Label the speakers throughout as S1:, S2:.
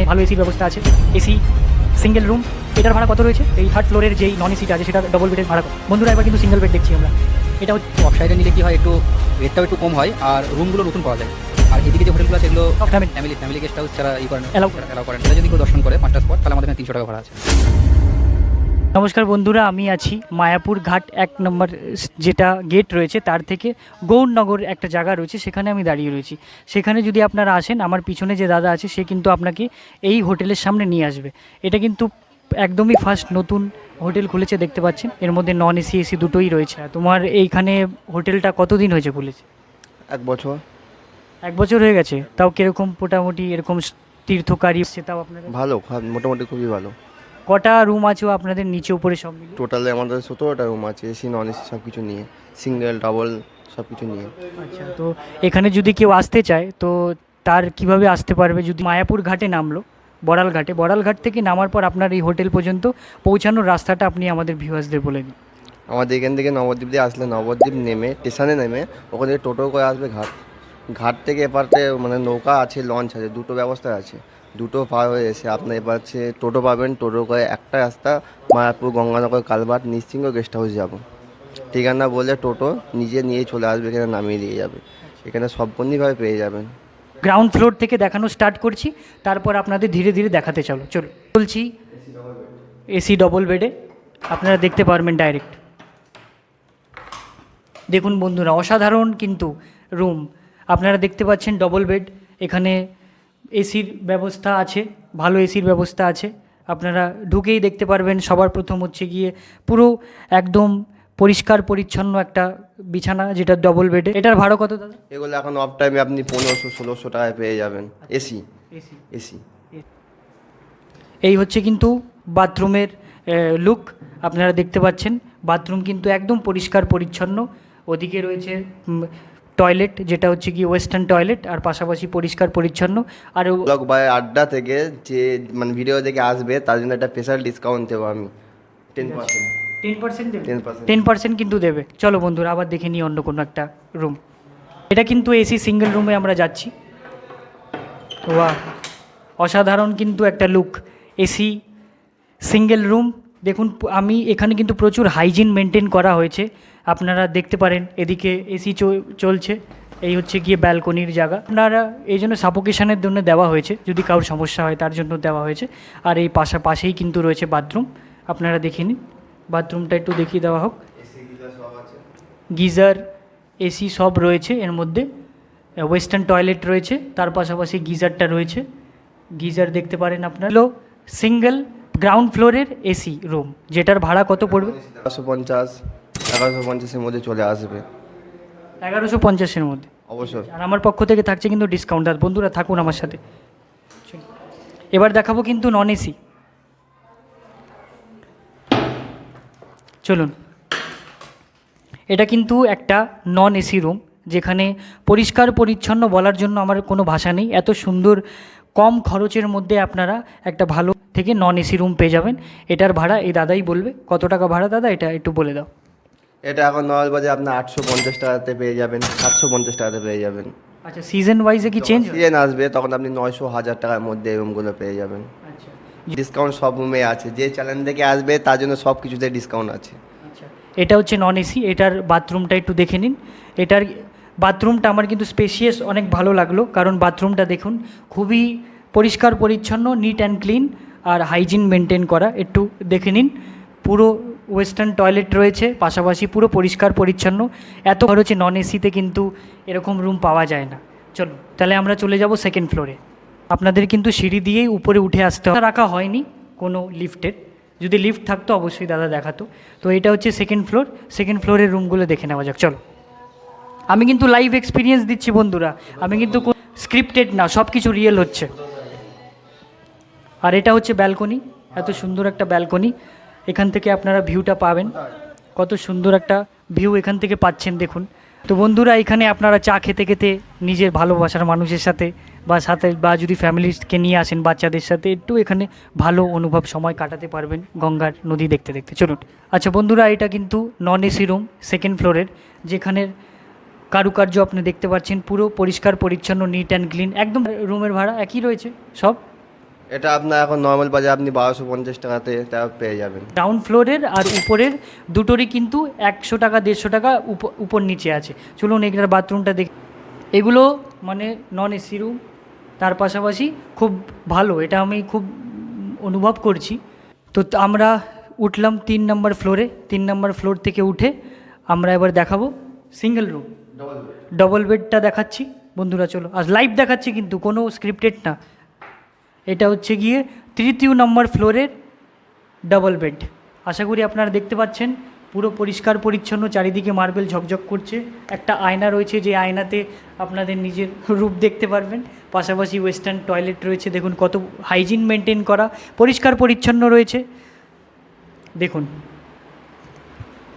S1: ভালো এসির ব্যবস্থা আছে, এসি সিঙ্গেল রুম। এটার ভাড়া কত রয়েছে? এই থার্ড ফ্লোরের যেই নন এসিটা আছে সেটা ডবল বেডের ভাড়া কত? বন্ধুরা এবার কিন্তু সিঙ্গেল বেড দেখছি আমরা। এটা হচ্ছে
S2: অফসাইডে নিলে কি হয়, একটু রেটটাও একটু কম হয় আর রুমগুলো নতুন পাওয়া যায়। আর এদিকে যে হোটেলগুলো আছে এগুলো ফ্যামিলি গেস্ট হাউস যারা করেন
S1: অ্যালাউ
S2: করেন, এটা যদি কেউ দর্শন করে 5টা স্পট, তাহলে আমাদের এখানে 300 টাকা ভাড়া আছে।
S1: নমস্কার বন্ধুরা, আমি আছি মায়াপুর ঘাট 1 নম্বর যেটা গেট রয়েছে তার থেকে গৌরনগর একটা জায়গা রয়েছে, সেখানে আমি দাঁড়িয়ে রয়েছি। সেখানে যদি আপনারা আসেন, আমার পিছনে যে দাদা আছে সে কিন্তু আপনাকে এই হোটেলের সামনে নিয়ে আসবে। এটা কিন্তু একদমই ফার্স্ট নতুন হোটেল খুলেছে, দেখতে পাচ্ছেন। এর মধ্যে নন এসি এসি দুটোই রয়েছে। তোমার এইখানে হোটেলটা কতদিন হয়েছে খুলেছে?
S3: 1 বছর।
S1: 1 বছর হয়ে গেছে। তাও কীরকম মোটামুটি এরকম তীর্থকারী সেটাও আপনাদের
S3: ভালো, মোটামুটি খুবই ভালো।
S1: কটা রুম আছে আপনাদের নিচে উপরে সব মিলিয়ে?
S3: টোটালে আমাদের 17টা রুম আছে, এসি নন এসি সব কিছু নিয়ে, সিঙ্গেল ডাবল সব কিছু নিয়ে।
S1: আচ্ছা, তো এখানে যদি কেউ আসতে চায় তো তার কিভাবে আসতে পারবে? যদি মায়াপুর ঘাটে নামলো, বড়ালঘাট থেকে নামার পর আপনার এই হোটেল পর্যন্ত পৌঁছানোর রাস্তাটা আপনি আমাদের ভিউয়ার্সদের বলে দিন।
S3: আমাদের এখান থেকে নবদ্বীপ দিয়ে আসলে নবদ্বীপ নেমে স্টেশনে নেমে ওখান থেকে টোটো করে আসবে ঘাট থেকে এপারতে মানে নৌকা আছে, লঞ্চ আছে, দুটো ব্যবস্থা আছে। দুটো পার হয়ে এসে আপনার এবার হচ্ছে টোটো পাবেন, টোটো করে একটা রাস্তা মায়াপুর গঙ্গানগর কালভার্ট নিশ্চিন্ত গেস্ট হাউস যাব। ঠিকানা বলে টোটো নিজে নিয়ে চলে আসবে, এখানে নামিয়ে দিয়ে যাবে। এখানে সম্পূর্ণভাবে পেয়ে যাবেন।
S1: গ্রাউন্ড ফ্লোর থেকে দেখানো স্টার্ট করছি, তারপর আপনাদের ধীরে ধীরে দেখাতে চলছি এসি ডবল বেডে। আপনারা দেখতে পারবেন ডাইরেক্ট। দেখুন বন্ধুরা, অসাধারণ কিন্তু রুম। আপনারা দেখতে পাচ্ছেন ডবল বেড, এখানে এসির ব্যবস্থা আছে, ভালো এসির ব্যবস্থা আছে। আপনারা ঢুকেই দেখতে পারবেন সবার প্রথম হচ্ছে গিয়ে পুরো একদম পরিষ্কার পরিচ্ছন্ন একটা বিছানা, যেটা ডবল বেডে। এটার ভাড়া কত দাদা?
S3: এগুলো এখন অফ টাইমে আপনি 1500-1600 টাকায় পেয়ে যাবেন। এসি এসি
S1: এই হচ্ছে কিন্তু বাথরুমের লুক। আপনারা দেখতে পাচ্ছেন বাথরুম কিন্তু একদম পরিষ্কার পরিচ্ছন্ন। ওদিকে রয়েছে টয়লেট, যেটা হচ্ছে কি ওয়েস্টার্ন টয়লেট, আর পাশাপাশি পরিষ্কার পরিচ্ছন্ন। আর
S3: ব্লগ বাই আড্ডা থেকে যে মানে ভিডিও দেখে আসবে তার জন্য একটা স্পেশাল ডিসকাউন্ট দেবো আমি 10%।
S1: 10% দেবে?
S3: 10%।
S1: 10% কিন্তু দেবে। চলো বন্ধুরা, আবার দেখে নিই অন্য কোনো একটা রুম। এটা কিন্তু এসি সিঙ্গেল রুমে আমরা যাচ্ছি। বাহ, অসাধারণ কিন্তু একটা লুক। AC single room. দেখুন আমি এখানে কিন্তু প্রচুর হাইজিন মেনটেন করা হয়েছে, আপনারা দেখতে পারেন। এদিকে এসি চলছে, এই হচ্ছে গিয়ে ব্যালকনির জায়গা। আপনারা এই জন্য সাপোকেশনের জন্য দেওয়া হয়েছে, যদি কারোর সমস্যা হয় তার জন্য দেওয়া হয়েছে। আর এই পাশেই কিন্তু রয়েছে বাথরুম, আপনারা দেখে নিন। বাথরুমটা একটু দেখিয়ে দেওয়া হোক। গিজার এসি সব রয়েছে এর মধ্যে। ওয়েস্টার্ন টয়লেট রয়েছে, তার পাশাপাশি গিজারটা রয়েছে। গিজার দেখতে পারেন আপনারা। হলো সিঙ্গেল গ্রাউন্ড ফ্লোরের এসি রুম, যেটার ভাড়া কত পড়বে?
S3: 1150-1150-এর মধ্যে চলে আসবে।
S1: 1150-এর মধ্যে
S3: অবশ্যই।
S1: আর আমার পক্ষ থেকে থাকছে কিন্তু ডিসকাউন্ট। আর বন্ধুরা থাকুন আমার সাথে। এবার দেখাবো কিন্তু নন এসি। চলুন, এটা কিন্তু একটা নন এসি রুম, যেখানে পরিষ্কার পরিচ্ছন্ন বলার জন্য আমার কোনো ভাষা নেই। এত সুন্দর কম খরচের মধ্যে আপনারা একটা ভালো থেকে নন এসি রুম পেয়ে যাবেন। এটার ভাড়া এই দাদাই বলবে। কত টাকা ভাড়া দাদা, এটা একটু বলে দাও।
S3: এটা এখন নর্মাল বাজে আপনার 850 টাকাতে পেয়ে যাবেন, 750 টাকাতে পেয়ে যাবেন।
S1: আচ্ছা, সিজন ওয়াইজে কি চেঞ্জ?
S3: সিজন আসবে তখন আপনি 900-1000 টাকার মধ্যে এই রুমগুলো পেয়ে যাবেন।
S1: আচ্ছা
S3: ডিসকাউন্ট সব রুমে আছে, যে চ্যানেল থেকে আসবে তার জন্য সব কিছুতে ডিসকাউন্ট আছে।
S1: আচ্ছা, এটা হচ্ছে নন এসি। এটার বাথরুমটা একটু দেখে নিন। এটার বাথরুমটা আমার কিন্তু স্পেশিয়াস অনেক ভালো লাগলো, কারণ বাথরুমটা দেখুন খুবই পরিষ্কার পরিচ্ছন্ন, নিট অ্যান্ড ক্লিন আর হাইজিন মেনটেন করা। একটু দেখে নিন। পুরো ওয়েস্টার্ন টয়লেট রয়েছে, পাশাপাশি পুরো পরিষ্কার পরিচ্ছন্ন। এত খরচে নন এসিতে কিন্তু এরকম রুম পাওয়া যায় না। চলো তাহলে আমরা চলে যাব সেকেন্ড ফ্লোরে। আপনাদের কিন্তু সিঁড়ি দিয়েই উপরে উঠে আসতে হবে, রাখা হয়নি কোনো লিফটের। যদি লিফট থাকতো অবশ্যই দাদা দেখাতো। তো এটা হচ্ছে সেকেন্ড ফ্লোরের রুমগুলো দেখে নেওয়া যাক। চলো, আমি কিন্তু লাইভ এক্সপিরিয়েন্স দিচ্ছি বন্ধুরা, আমি কিন্তু স্ক্রিপ্টেড না, সব কিছু রিয়েল হচ্ছে। আর এটা হচ্ছে ব্যালকনি, এত সুন্দর একটা ব্যালকনি। এখান থেকে আপনারা ভিউটা পাবেন, কত সুন্দর একটা ভিউ এখান থেকে পাচ্ছেন দেখুন। তো বন্ধুরা, এখানে আপনারা চা খেতে খেতে নিজের ভালোবাসার মানুষের সাথে বা যদি ফ্যামিলিকে নিয়ে আসেন বাচ্চাদের সাথে, একটু এখানে ভালো অনুভব সময় কাটাতে পারবেন গঙ্গার নদী দেখতে দেখতে। চলুন। আচ্ছা বন্ধুরা, এটা কিন্তু নন এসি রুম সেকেন্ড ফ্লোরের, যেখানে কারুকার্য আপনি দেখতে পাচ্ছেন, পুরো পরিষ্কার পরিচ্ছন্ন, নিট অ্যান্ড ক্লিন একদম। রুমের ভাড়া একই রয়েছে সব?
S3: এটা আপনার এখন নর্মাল বাজারে আপনি 1250 টাকাতে তা পেয়ে যাবেন।
S1: গ্রাউন্ড ফ্লোরের আর উপরের দুটোরই কিন্তু 100 টাকা 150 টাকা উপর নিচে আছে। চলুন এখানে বাথরুমটা দেখ। এগুলো মানে নন এসি রুম, তার পাশাপাশি খুব ভালো, এটা আমি খুব অনুভব করছি। তো আমরা উঠলাম 3 নম্বর ফ্লোরে। 3 নম্বর ফ্লোর থেকে উঠে আমরা এবার দেখাবো সিঙ্গেল রুম, ডবল বেডটা দেখাচ্ছি বন্ধুরা। চলো আজ লাইভ দেখাচ্ছি, কিন্তু কোনো স্ক্রিপ্টেড না। এটা হচ্ছে গিয়ে 3 নম্বর ফ্লোরের ডাবল বেড। আশা করি আপনারা দেখতে পাচ্ছেন পুরো পরিষ্কার পরিচ্ছন্ন, চারিদিকে মার্বেল ঝকঝক করছে। একটা আয়না রয়েছে, যে আয়নাতে আপনাদের নিজের রূপ দেখতে পারবেন। পাশাপাশি ওয়েস্টার্ন টয়লেট রয়েছে, দেখুন কত হাইজিন মেনটেন করা, পরিষ্কার পরিচ্ছন্ন রয়েছে দেখুন।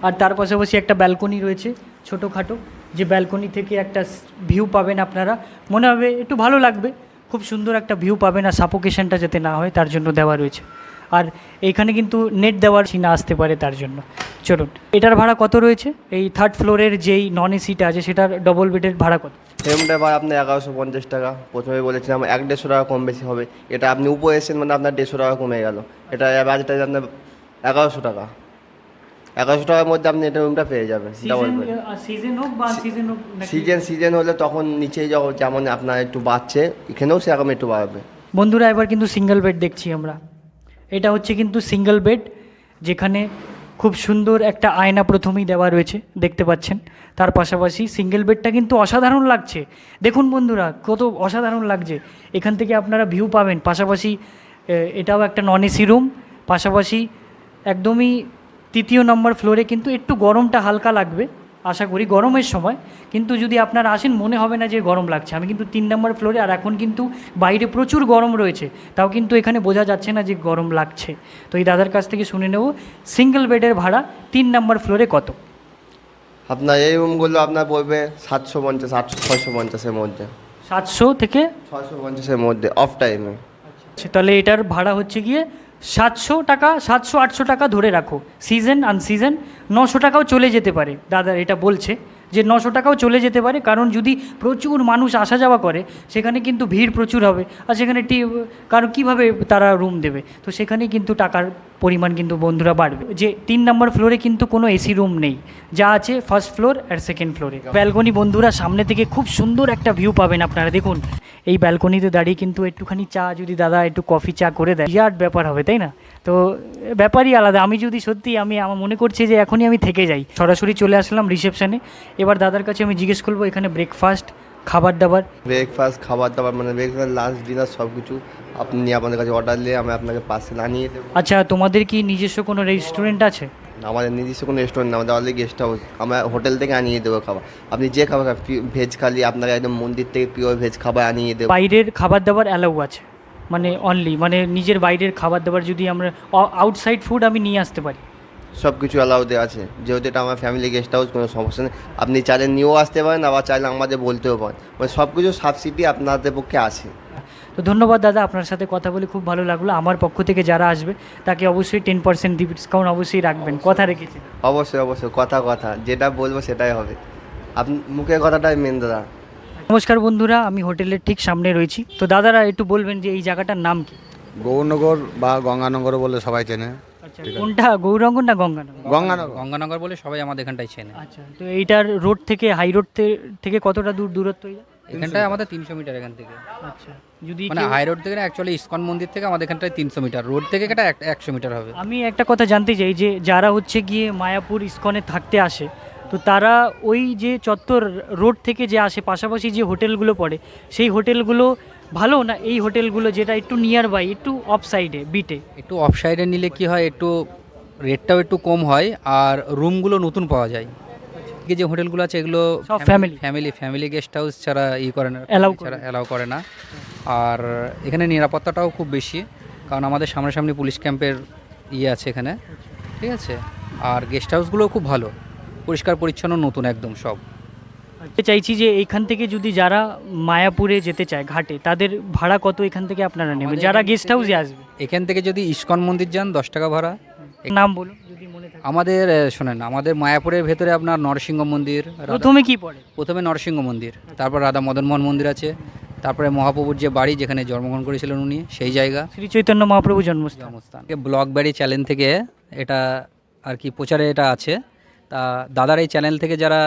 S1: আর তার পাশাপাশি একটা ব্যালকনি রয়েছে ছোটোখাটো, যে ব্যালকনি থেকে একটা ভিউ পাবেন আপনারা, মনে হবে একটু ভালো লাগবে, খুব সুন্দর একটা ভিউ পাবেন। আর সাফোকেশনটা যাতে না হয় তার জন্য দেওয়া রয়েছে। আর এইখানে কিন্তু নেট দেওয়ার না আসতে পারে তার জন্য। চলুন এটার ভাড়া কত রয়েছে? এই 3rd ফ্লোরের যেই নন এসিটা আছে সেটার ডবল বেডের ভাড়া কত?
S3: সেমটা ভাই আপনার 1150 টাকা। প্রথমে বলেছিলাম 150 টাকা কম বেশি হবে, এটা আপনি উপরে এসেছেন মানে আপনার 150 টাকা কমে গেল। এটা বাজেটটা আপনার 1100 টাকা। 1100 টাকার মধ্যে আপনি এটা রুমটা পেয়ে যাবেন ডাবল বেড।
S1: সিজন হোক বা সিজন হোক,
S3: সিজন হলে তখন নিচেই যখন যেমন আপনার একটু বাড়ছে, এখানেও সেরকম একটু বাড়বে।
S1: বন্ধুরা এবার কিন্তু সিঙ্গেল বেড দেখছি আমরা। এটা হচ্ছে কিন্তু সিঙ্গেল বেড, যেখানে খুব সুন্দর একটা আয়না প্রথমেই দেওয়া রয়েছে দেখতে পাচ্ছেন। তার পাশাপাশি সিঙ্গেল বেডটা কিন্তু অসাধারণ লাগছে, দেখুন বন্ধুরা কত অসাধারণ লাগছে। এখান থেকে আপনারা ভিউ পাবেন। পাশাপাশি এটাও একটা নন এসি রুম। পাশাপাশি একদমই 3 নম্বর ফ্লোরে কিন্তু একটু গরমটা হালকা লাগবে আশা করি গরমের সময়, কিন্তু যদি আপনারা আসেন মনে হবে না যে গরম লাগছে। আমি কিন্তু 3 নম্বর ফ্লোরে, আর এখন কিন্তু বাইরে প্রচুর গরম রয়েছে, তাও কিন্তু এখানে বোঝা যাচ্ছে না যে গরম লাগছে। তো এই দাদার কাছ থেকে শুনে নেব সিঙ্গেল বেডের ভাড়া 3 নম্বর ফ্লোরে কত।
S3: আপনার এই রুমগুলো আপনার পড়বে 750, 650-এর মধ্যে।
S1: 700 থেকে
S3: 650-এর মধ্যে অফ টাইমে।
S1: তাহলে এটার ভাড়া হচ্ছে গিয়ে 700 টাকা, 700-800 টাকা ধরে রাখো। সিজন আনসিজন 900 টাকাও চলে যেতে পারে। দাদা এটা বলছে যে 900 টাকাও চলে যেতে পারে, কারণ যদি প্রচুর মানুষ আসা যাওয়া করে সেখানে কিন্তু ভিড় প্রচুর হবে। আর সেখানে কারণ কীভাবে তারা রুম দেবে, তো সেখানে কিন্তু টাকার পরিমাণ কিন্তু বন্ধুরা বাড়বে। যে 3 নম্বর ফ্লোরে কিন্তু কোনো এসি রুম নেই, যা আছে 1st ফ্লোর আর 2nd ফ্লোরে। ব্যালকনি বন্ধুরা সামনে থেকে খুব সুন্দর একটা ভিউ পাবেন আপনারা দেখুন। এই ব্যালকনিতে দাঁড়িয়ে কিন্তু একটুখানি চা যদি দাদা একটু কফি চা করে দেয়, বিরাট ব্যাপার হবে তাই না? তো ব্যাপারই আলাদা। আমি যদি সত্যি আমার মনে করছি যে এখনই আমি থেকে যাই। সরাসরি চলে আসলাম রিসেপশনে। এবার দাদার কাছে আমি জিজ্ঞেস করবো এখানে ব্রেকফাস্ট, খাবার দাবার,
S3: খাবার দাবার মানে ব্রেকফাস্ট, লাঞ্চ, ডিনার সব কিছু আপনি আমাদের কাছে অর্ডার দিয়ে আমি আপনাকে পার্সেল আনিয়ে দেবো।
S1: আচ্ছা তোমাদের কি নিজস্ব কোনো রেস্টুরেন্ট আছে?
S3: আমাদের নিজস্ব কোনো রেস্টুরেন্ট না, আমাদের অলরেডি গেস্ট হাউস। আমরা হোটেল থেকে আনিয়ে দেবো খাবার। আপনি যে খাবার ভেজ খালি আপনাকে একদম মন্দির থেকে পিওর ভেজ খাবার আনিয়ে দেবো।
S1: বাইরের খাবার দাবার অ্যালাউ আছে মানে অনলি, মানে নিজের বাইরের খাবার দাবার যদি আমরা আউটসাইড ফুড আমি নিয়ে আসতে পারি?
S3: সব কিছু অ্যালাউতে আছে, যেহেতু এটা আমার ফ্যামিলি গেস্ট হাউস, কোনো সমস্যা নেই। আপনি চাইলে নিয়েও আসতে পারেন, আবার চাইলে আমাদের বলতেও পারেন, মানে সব কিছু সাবসিডি আপনাদের পক্ষে আছে।
S1: তো ধন্যবাদ দাদা, আপনার সাথে কথা বলে খুব ভালো লাগলো। আমার পক্ষ থেকে যারা আসবে তাকে অবশ্যই 10% ডিসকাউন্ট অবশ্যই রাখবেন, কথা রেখেছেন।
S3: অবশ্যই অবশ্যই, কথা যেটা বলবো সেটাই হবে। আপনি মুখের কথাটাই মেন দাদা।
S1: নমস্কার বন্ধুরা, আমি হোটেলের ঠিক সামনে রয়েছি। তো দাদারা একটু বলবেন যে এই জায়গাটার নাম কি?
S4: গৌরনগর বা গঙ্গানগর বলে সবাই চেনে।
S1: আচ্ছা কোনটা, গৌরাঙ্গ না গঙ্গানগর?
S4: গঙ্গানগর।
S2: গঙ্গানগর বলে সবাই আমাদের এখানটাই চেনে।
S1: আচ্ছা তো এইটার রোড থেকে, হাই রোড থেকে কতটা দূরত্ব এটা?
S2: এখানটায় আমাদের 300 মিটার এখান থেকে।
S1: আচ্ছা যদি
S2: মানে হাই রোড থেকে না, অ্যাকচুয়ালি ইসকন মন্দির থেকে আমাদের এখানটায় 300 মিটার, রোড থেকে এটা 100 মিটার হবে।
S1: আমি একটা কথা জানতে চাই যে যারা হচ্ছে গিয়ে মায়াপুর ইসকনে থাকতে আসে, তো তারা ওই যে চত্বর রোড থেকে যে আসে, পাশাপাশি যে হোটেলগুলো পড়ে সেই হোটেলগুলো ভালো না এই হোটেলগুলো যেটা একটু নিয়ার বাই, একটু অফ সাইডে বিটে?
S2: একটু অফ সাইডে নিলে কি হয়, একটু রেটটাও একটু কম হয় আর রুমগুলো নতুন পাওয়া যায়। যে হোটেলগুলো আছে এগুলো
S1: সব
S2: ফ্যামিলি গেস্ট হাউস ছাড়া করে না, অ্যালাউ করে না। আর এখানে নিরাপত্তাটাও খুব বেশি, কারণ আমাদের সামনাসামনি পুলিশ ক্যাম্পের আছে এখানে, ঠিক আছে। আর গেস্ট হাউসগুলোও খুব ভালো, পরিষ্কার পরিচ্ছন্ন, নতুন একদম সব।
S1: চাইছি যে এইখান থেকে যদি যারা মায়াপুরে যেতে চায় ঘাটে, তাদের ভাড়া কত এখান থেকে আপনারা নেবেন যারা গেস্ট হাউসে আসবে?
S2: এখান থেকে যদি ইসকন মন্দির যান 10 টাকা ভাড়া।
S1: নাম বলুন যদি মনে থাকে।
S2: আমাদের শোনেন, আমাদের মায়াপুরের ভেতরে আপনার নরসিংহ মন্দির,
S1: প্রথমে কি পড়ে?
S2: প্রথমে নরসিংহ মন্দির, তারপর রাধা মদনমোহন মন্দির আছে, তারপরে মহাপ্রভুর যে বাড়ি যেখানে জন্মগ্রহণ করেছিলেন উনি, সেই জায়গা,
S1: শ্রী চৈতন্য মহাপ্রভু জন্মস্থান।
S2: জন্মস্থান। ব্লগবাড়ি চ্যানেল থেকে এটা আর কি প্রচারে এটা আছে। তা দাদার এই চ্যানেল থেকে যারা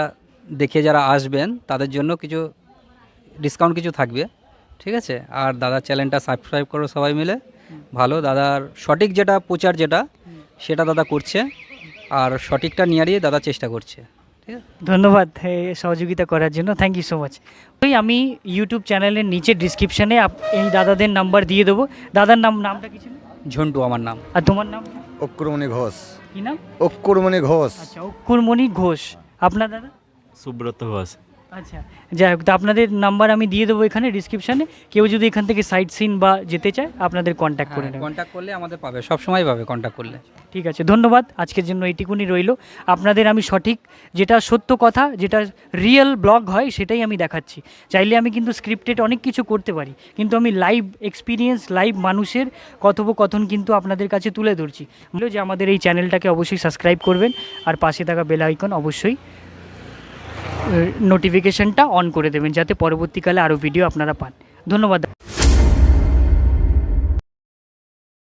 S2: দেখে যারা আসবেন তাদের জন্য কিছু ডিসকাউন্ট কিছু থাকবে, ঠিক আছে? আর দাদার চ্যানেলটা সাবস্ক্রাইব করো সবাই মিলে। ভালো, দাদার সঠিক যেটা প্রচার যেটা সেটা দাদা করছে, আর সঠিকটা নিয়ে দাদা চেষ্টা করছে, ঠিক আছে?
S1: ধন্যবাদ সহযোগিতা করার জন্য, থ্যাংক ইউ সো মাচ। ওই আমি ইউটিউব চ্যানেলের নিচে ডিসক্রিপশানে এই দাদাদের নাম্বার দিয়ে দেবো। দাদার নামটা কি ছিল?
S2: ঝন্টু আমার নাম।
S1: আর তোমার নাম
S4: অক্কুরমণি ঘোষ।
S1: কি নাম?
S4: অক্কুরমণি ঘোষ।
S1: আচ্ছা, অক্কুরমণি ঘোষ। আপনার দাদা?
S5: সুব্রত ঘোষ।
S1: আচ্ছা, যাই হোক, তো আপনাদের নাম্বার আমি দিয়ে দেবো এখানে ডিসক্রিপশানে। কেউ যদি এখান থেকে সাইট সিন বা যেতে চায় আপনাদের কন্ট্যাক্ট করে নেবে।
S2: কন্ট্যাক্ট করলে আমাদের পাবে, সব সময় পাবে কন্ট্যাক্ট করলে।
S1: ঠিক আছে, ধন্যবাদ। আজকের জন্য এইটুকুনি রইলো। আপনাদের আমি সঠিক যেটা সত্য কথা, যেটা রিয়েল ব্লগ হয় সেটাই আমি দেখাচ্ছি। চাইলে আমি কিন্তু স্ক্রিপ্টেড অনেক কিছু করতে পারি, কিন্তু আমি লাইভ এক্সপিরিয়েন্স, লাইভ মানুষের কথোপকথন কিন্তু আপনাদের কাছে তুলে ধরছি। বললো যে আমাদের এই চ্যানেলটাকে অবশ্যই সাবস্ক্রাইব করবেন, আর পাশে থাকা বেল আইকন অবশ্যই নোটিফিকেশনটা অন করে দেবেন, যাতে পরবর্তীকালে আরও ভিডিও আপনারা পান। ধন্যবাদ।